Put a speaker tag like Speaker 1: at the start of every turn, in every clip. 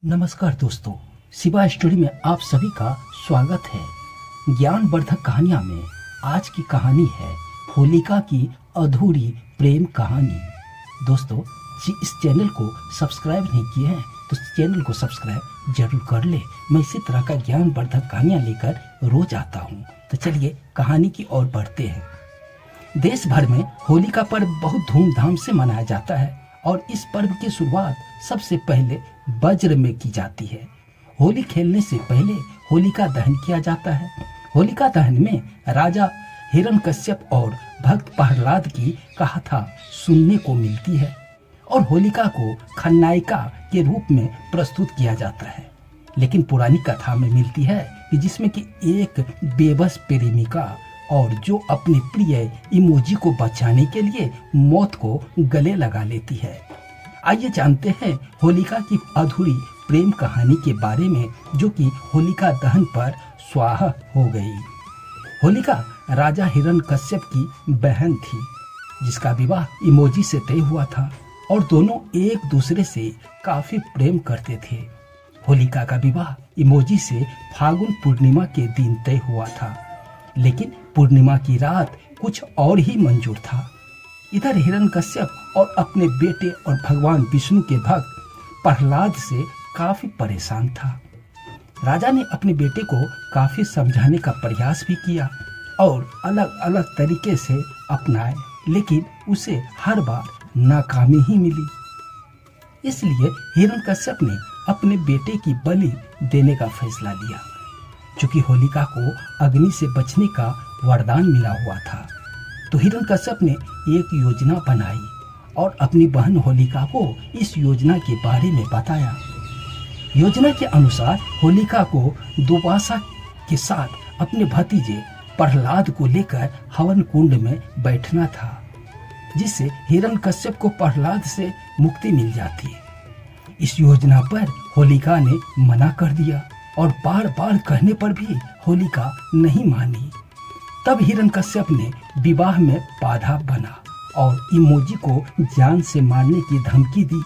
Speaker 1: नमस्कार दोस्तों, शिवा स्टोरी में आप सभी का स्वागत है। ज्ञानवर्धक कहानियां में आज की कहानी है होलिका की अधूरी प्रेम कहानी। दोस्तों, इस चैनल को सब्सक्राइब नहीं किए हैं तो चैनल को सब्सक्राइब जरूर कर ले। मैं इसी तरह का ज्ञानवर्धक कहानियां लेकर रोज आता हूँ। तो चलिए कहानी की ओर बढ़ते हैं। देश भर में होली का पर्व बहुत धूमधाम से मनाया जाता है और इस पर्व की शुरुआत सबसे पहले वज्र में की जाती है। होली खेलने से पहले होलिका दहन किया जाता है। होलिका दहन में राजा हिरण्यकश्यप और भक्त प्रहलाद की कथा सुनने को मिलती है और होलिका को खलनायिका के रूप में प्रस्तुत किया जाता है। लेकिन पुरानी कथा में मिलती है कि जिसमें कि एक बेबस प्रेमिका और जो अपने प्रिय इमोजी को बचाने के लिए मौत को गले लगा लेती है। आइए जानते हैं होलिका की अधूरी प्रेम कहानी के बारे में, जो कि होलिका दहन पर स्वाहा हो गई। होलिका राजा हिरण्यकश्यप की बहन थी, जिसका विवाह इमोजी से तय हुआ था और दोनों एक दूसरे से काफी प्रेम करते थे। होलिका का विवाह इमोजी से फागुन पूर्णिमा के दिन तय हुआ था, लेकिन पूर्णिमा की रात कुछ और ही मंजूर था। इधर हिरण्यकश्यप और अपने बेटे और भगवान विष्णु के भक्त प्रहलाद से काफी परेशान था। राजा ने अपने बेटे को काफी समझाने का प्रयास भी किया और अलग अलग तरीके से अपनाए, लेकिन उसे हर बार नाकामी ही मिली। इसलिए हिरण्यकश्यप ने अपने बेटे की बलि देने का फैसला लिया। चूंकि होलिका को अग्नि से बचने का वरदान मिला हुआ था, तो हिरण्यकश्यप ने एक योजना बनाई और अपनी बहन होलिका को इस योजना के बारे में बताया। योजना के अनुसार होलिका को दुर्वासा के साथ अपने भतीजे प्रहलाद को लेकर हवन कुंड में बैठना था, जिससे हिरण्यकश्यप को प्रहलाद से मुक्ति मिल जाती। इस योजना पर होलिका ने मना कर दिया और बार बार कहने पर भी होलिका नहीं मानी। तब हिरण्यकश्यप ने विवाह में बाधा बना और इमोजी को जान से मारने की धमकी दी।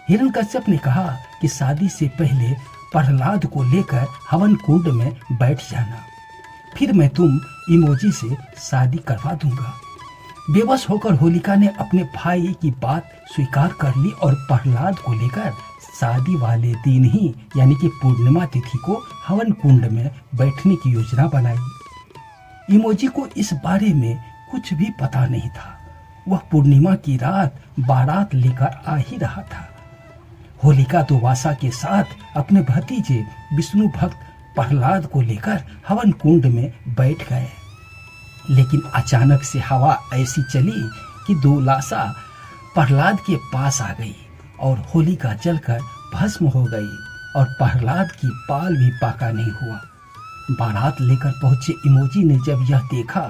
Speaker 1: हिरण्यकश्यप ने कहा कि शादी से पहले प्रहलाद को लेकर हवन कुंड में बैठ जाना, फिर मैं तुम इमोजी से शादी करवा दूंगा। बेबस होकर होलिका ने अपने भाई की बात स्वीकार कर ली और प्रहलाद को लेकर शादी वाले दिन ही, यानी कि पूर्णिमा तिथि को हवन कुंड में बैठने की योजना बनाई। इमोजी को इस बारे में कुछ भी पता नहीं था। वह पूर्णिमा की रात बारात लेकर आ ही रहा था। होलिका दुर्वासा के साथ अपने भतीजे विष्णु भक्त प्रहलाद को लेकर हवन कुंड में बैठ गए। लेकिन अचानक से हवा ऐसी चली कि दुर्वासा प्रहलाद के पास आ गई और होलिका जलकर भस्म हो गई और प्रहलाद की बाल भी पाका नहीं हुआ। बारात लेकर पहुंचे इमोजी ने जब यह देखा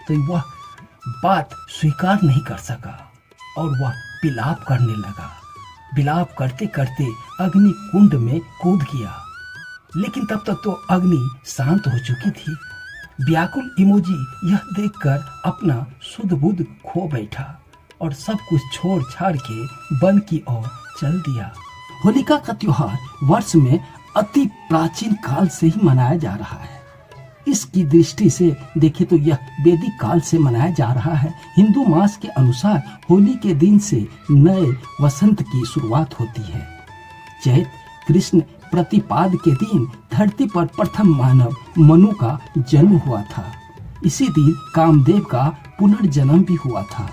Speaker 1: तो वह बात स्वीकार नहीं कर सका और वह विलाप करने लगा। विलाप करते करते अग्नि कुंड में कूद गया, लेकिन तब तक तो अग्नि शांत हो चुकी थी। व्याकुल इमोजी यह देखकर अपना सुध बुध खो बैठा और सब कुछ छोड़ छाड़ के वन की ओर चल दिया। होलिका का त्योहार वर्ष में अति प्राचीन काल से ही मनाया जा रहा है। इसकी दृष्टि से देखें तो यह वैदिक काल से मनाया जा रहा है। हिंदू मास के अनुसार होली के दिन से नए वसंत की शुरुआत होती है। चैत कृष्ण प्रतिपाद के दिन धरती पर प्रथम मानव मनु का जन्म हुआ था। इसी दिन कामदेव का पुनर्जन्म भी हुआ था।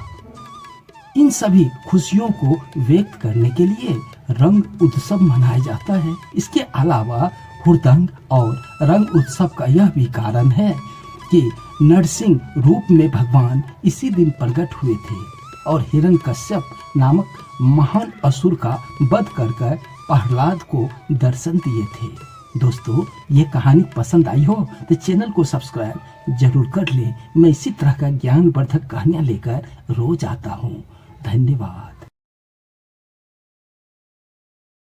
Speaker 1: इन सभी खुशियों को व्यक्त करने के लिए रंग उत्सव मनाया जाता है। इसके अलावा हुड़दंग और रंग उत्सव का यह भी कारण है कि नरसिंह रूप में भगवान इसी दिन प्रकट हुए थे और हिरण्यकश्यप नामक महान असुर का वध कर प्रहलाद को दर्शन दिए थे। दोस्तों, ये कहानी पसंद आई हो तो चैनल को सब्सक्राइब जरूर कर ले। मैं इसी तरह का ज्ञानवर्धक कहानियां लेकर रोज आता हूँ। धन्यवाद।